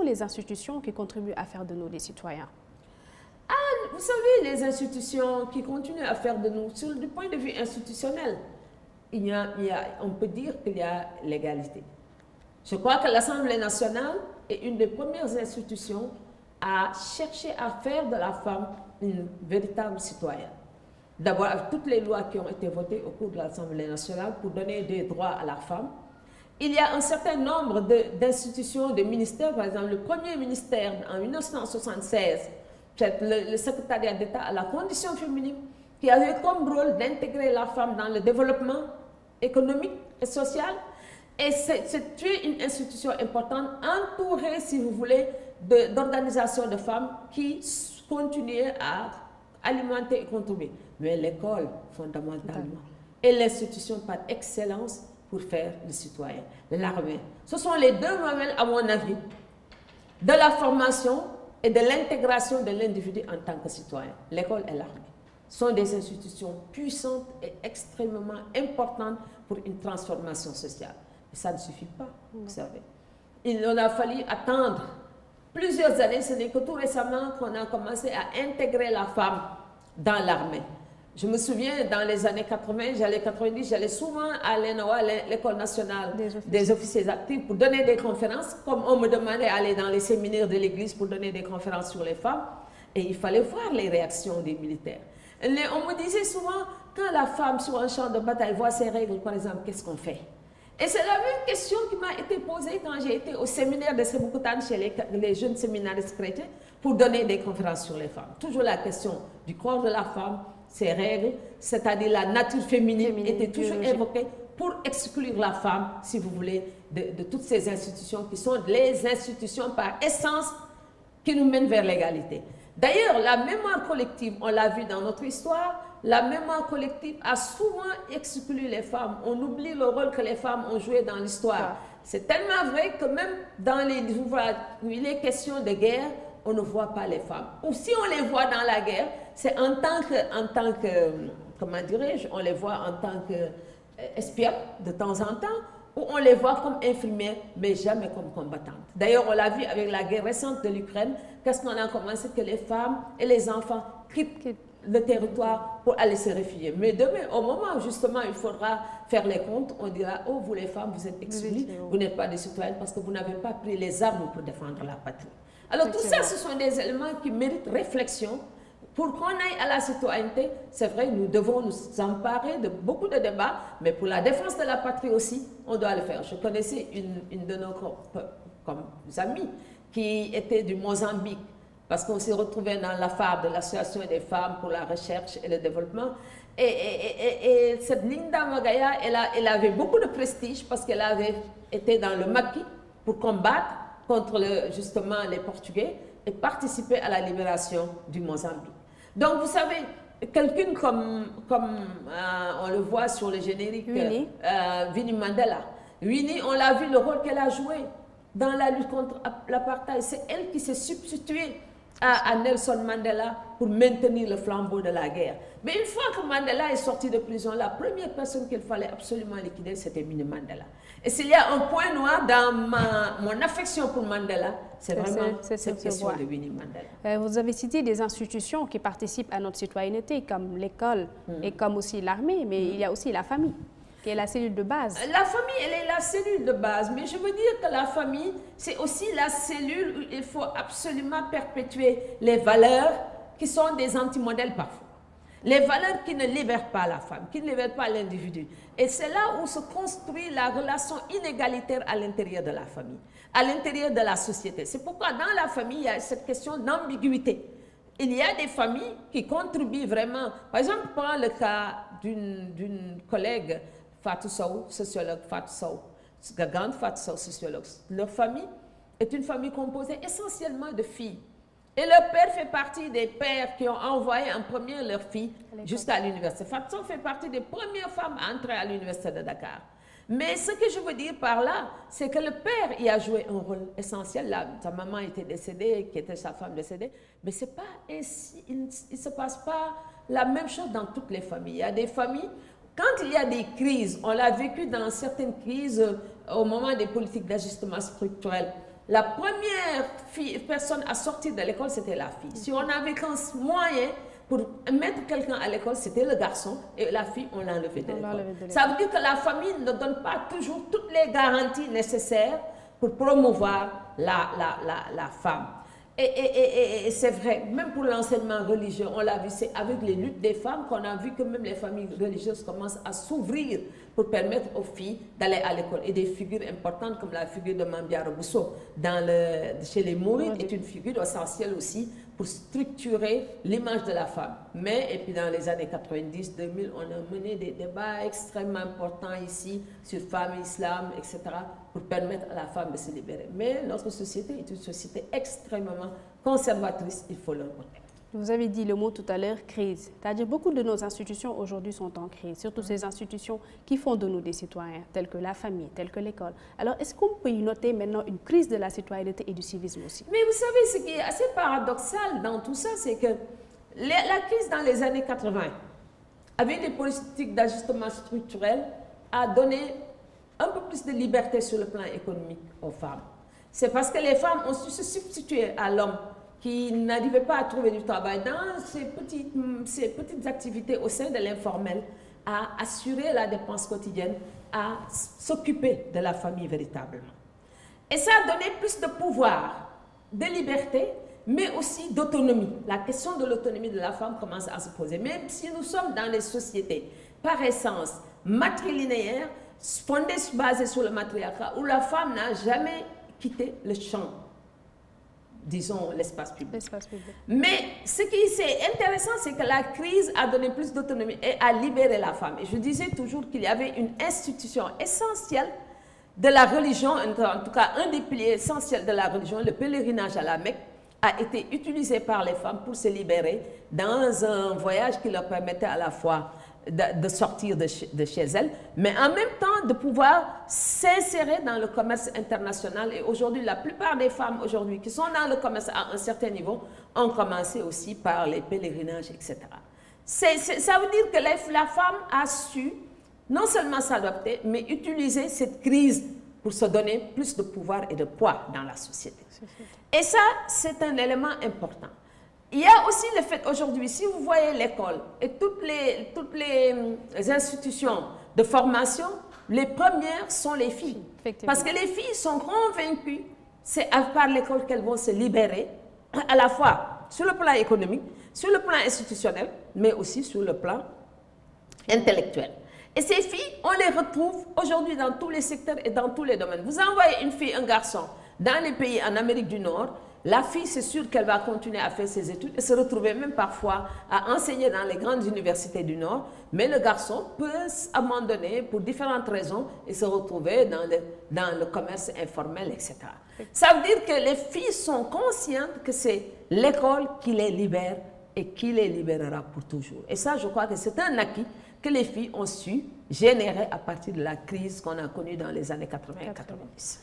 les institutions qui contribuent à faire de nous des citoyens? Vous savez, les institutions qui continuent à faire de nous, du point de vue institutionnel, on peut dire qu'il y a l'égalité. Je crois que l'Assemblée nationale est une des premières institutions à chercher à faire de la femme une véritable citoyenne. D'abord, avec toutes les lois qui ont été votées au cours de l'Assemblée nationale pour donner des droits à la femme, il y a un certain nombre d'institutions, de ministères. Par exemple, le premier ministère en 1976, le secrétariat d'État à la condition féminine, qui avait comme rôle d'intégrer la femme dans le développement économique et social. Et c'est une institution importante, entourée, si vous voulez, d'organisations de femmes qui continuaient à alimenter et contribuer. Mais l'école, fondamentalement, est l'institution par excellence pour faire le citoyen. L'armée. Ce sont les deux mamelles, à mon avis, de la formation et de l'intégration de l'individu en tant que citoyen. L'école et l'armée sont des institutions puissantes et extrêmement importantes pour une transformation sociale. Mais ça ne suffit pas, vous savez. Il en a fallu attendre plusieurs années. Ce n'est que tout récemment qu'on a commencé à intégrer la femme dans l'armée. Je me souviens, dans les années 80, 90, j'allais souvent à l'ENOA, l'École nationale des officiers actifs, pour donner des conférences, comme on me demandait d'aller dans les séminaires de l'Église pour donner des conférences sur les femmes. Et il fallait voir les réactions des militaires. On me disait souvent, quand la femme sur un champ de bataille voit ses règles, par exemple, qu'est-ce qu'on fait? Et c'est la même question qui m'a été posée quand j'ai été au séminaire de Sébikotane chez les jeunes séminaristes chrétiens pour donner des conférences sur les femmes. Toujours la question du corps de la femme, ses règles, c'est-à-dire la nature féminine était toujours évoquée pour exclure la femme, si vous voulez, de toutes ces institutions qui sont les institutions par essence qui nous mènent vers l'égalité. D'ailleurs, la mémoire collective, on l'a vu dans notre histoire, la mémoire collective a souvent exclu les femmes. On oublie le rôle que les femmes ont joué dans l'histoire. C'est tellement vrai que même dans les ouvrages où il est question de guerre, on ne voit pas les femmes. Ou si on les voit dans la guerre, c'est en tant que comment dirais-je, on les voit en tant qu'espionnes de temps en temps, ou on les voit comme infirmières, mais jamais comme combattantes. D'ailleurs, on l'a vu avec la guerre récente de l'Ukraine, qu'est-ce qu'on a commencé que les femmes et les enfants quittent le territoire pour aller se réfugier. Mais demain, au moment où justement il faudra faire les comptes, on dira, oh, vous les femmes, vous êtes exclues, vous n'êtes pas des citoyennes parce que vous n'avez pas pris les armes pour défendre la patrie. Alors tout ça, ce sont des éléments qui méritent réflexion. Pour qu'on aille à la citoyenneté, c'est vrai, nous devons nous emparer de beaucoup de débats, mais pour la défense de la patrie aussi, on doit le faire. Je connaissais une de nos amies qui était du Mozambique, parce qu'on s'est retrouvés dans la FAB, de l'Association des femmes pour la recherche et le développement. Et cette Linda Magaya, elle avait beaucoup de prestige parce qu'elle avait été dans le Maquis pour combattre contre justement les Portugais et participer à la libération du Mozambique. Donc vous savez, quelqu'un comme on le voit sur le générique, Winnie Mandela. Winnie, on l'a vu le rôle qu'elle a joué dans la lutte contre l'apartheid. C'est elle qui s'est substituée à Nelson Mandela pour maintenir le flambeau de la guerre. Mais une fois que Mandela est sorti de prison, la première personne qu'il fallait absolument liquider, c'était Winnie Mandela. Et s'il y a un point noir dans mon affection pour Mandela, c'est vraiment cette question de Winnie Mandela. Vous avez cité des institutions qui participent à notre citoyenneté, comme l'école et comme aussi l'armée, mais il y a aussi la famille, qui est la cellule de base. La famille, elle est la cellule de base, mais je veux dire que la famille, c'est aussi la cellule où il faut absolument perpétuer les valeurs qui sont des antimodèles parfois. Les valeurs qui ne libèrent pas la femme, qui ne libèrent pas l'individu. Et c'est là où se construit la relation inégalitaire à l'intérieur de la famille, à l'intérieur de la société. C'est pourquoi dans la famille, il y a cette question d'ambiguïté. Il y a des familles qui contribuent vraiment. Par exemple, prends le cas d'une collègue, Fatou Sow, sociologue Fatou Sow, la grande Fatou Sow, sociologue. Leur famille est une famille composée essentiellement de filles. Et leur père fait partie des pères qui ont envoyé en premier leur fille jusqu'à l'université. Fatou Sow fait partie des premières femmes à entrer à l'université de Dakar. Mais ce que je veux dire par là, c'est que le père y a joué un rôle essentiel. Là, sa maman était décédée, qui était sa femme décédée. Mais c'est pas ainsi, il ne se passe pas la même chose dans toutes les familles. Il y a des familles, quand il y a des crises, on l'a vécu dans certaines crises au moment des politiques d'ajustement structurel. la première personne à sortir de l'école, c'était la fille. Si on avait qu'un moyen pour mettre quelqu'un à l'école, c'était le garçon, et la fille, on l'enlevait de l'école. Ça veut dire que la famille ne donne pas toujours toutes les garanties nécessaires pour promouvoir la femme. Et c'est vrai, même pour l'enseignement religieux, on l'a vu, c'est avec les luttes des femmes qu'on a vu que même les familles religieuses commencent à s'ouvrir pour permettre aux filles d'aller à l'école. Et des figures importantes comme la figure de Mambiara Bousso chez les Mourides est une figure essentielle aussi pour structurer l'image de la femme. Mais, et puis dans les années 90-2000, on a mené des débats extrêmement importants ici sur femmes, islam, etc., pour permettre à la femme de se libérer. Mais notre société est une société extrêmement conservatrice, il faut le reconnaître. Vous avez dit le mot tout à l'heure, crise. C'est-à-dire beaucoup de nos institutions aujourd'hui sont en crise, surtout ces institutions qui font de nous des citoyens, telles que la famille, telles que l'école. Alors, est-ce qu'on peut y noter maintenant une crise de la citoyenneté et du civisme aussi? Mais vous savez, ce qui est assez paradoxal dans tout ça, c'est que la crise dans les années 80, avec des politiques d'ajustement structurel, a donné un peu plus de liberté sur le plan économique aux femmes. C'est parce que les femmes ont su se substituer à l'homme qui n'arrivait pas à trouver du travail dans ces petites activités au sein de l'informel, à assurer la dépense quotidienne, à s'occuper de la famille véritablement. Et ça a donné plus de pouvoir, de liberté, mais aussi d'autonomie. La question de l'autonomie de la femme commence à se poser. Même si nous sommes dans des sociétés, par essence, matrilinéaires, basées sur le matriarcat, où la femme n'a jamais quitté le champ, disons, l'espace public. Mais ce qui est intéressant, c'est que la crise a donné plus d'autonomie et a libéré la femme. Et je disais toujours qu'il y avait une institution essentielle de la religion, en tout cas un des piliers essentiels de la religion, le pèlerinage à la Mecque, a été utilisé par les femmes pour se libérer dans un voyage qui leur permettait à la fois de sortir de chez elles, mais en même temps de pouvoir s'insérer dans le commerce international. Et aujourd'hui, la plupart des femmes aujourd'hui qui sont dans le commerce à un certain niveau ont commencé aussi par les pèlerinages, etc. Ça veut dire que la femme a su non seulement s'adapter, mais utiliser cette crise pour se donner plus de pouvoir et de poids dans la société. Et ça, c'est un élément important. Il y a aussi le fait aujourd'hui, si vous voyez l'école et toutes les institutions de formation, les premières sont les filles. Parce que les filles sont convaincues, c'est par l'école qu'elles vont se libérer, à la fois sur le plan économique, sur le plan institutionnel, mais aussi sur le plan intellectuel. Et ces filles, on les retrouve aujourd'hui dans tous les secteurs et dans tous les domaines. Vous envoyez une fille, un garçon, dans les pays en Amérique du Nord, la fille, c'est sûr qu'elle va continuer à faire ses études et se retrouver même parfois à enseigner dans les grandes universités du Nord. Mais le garçon peut abandonner pour différentes raisons et se retrouver dans le commerce informel, etc. Ça veut dire que les filles sont conscientes que c'est l'école qui les libère et qui les libérera pour toujours. Et ça, je crois que c'est un acquis que les filles ont su générer à partir de la crise qu'on a connue dans les années 80 et 90.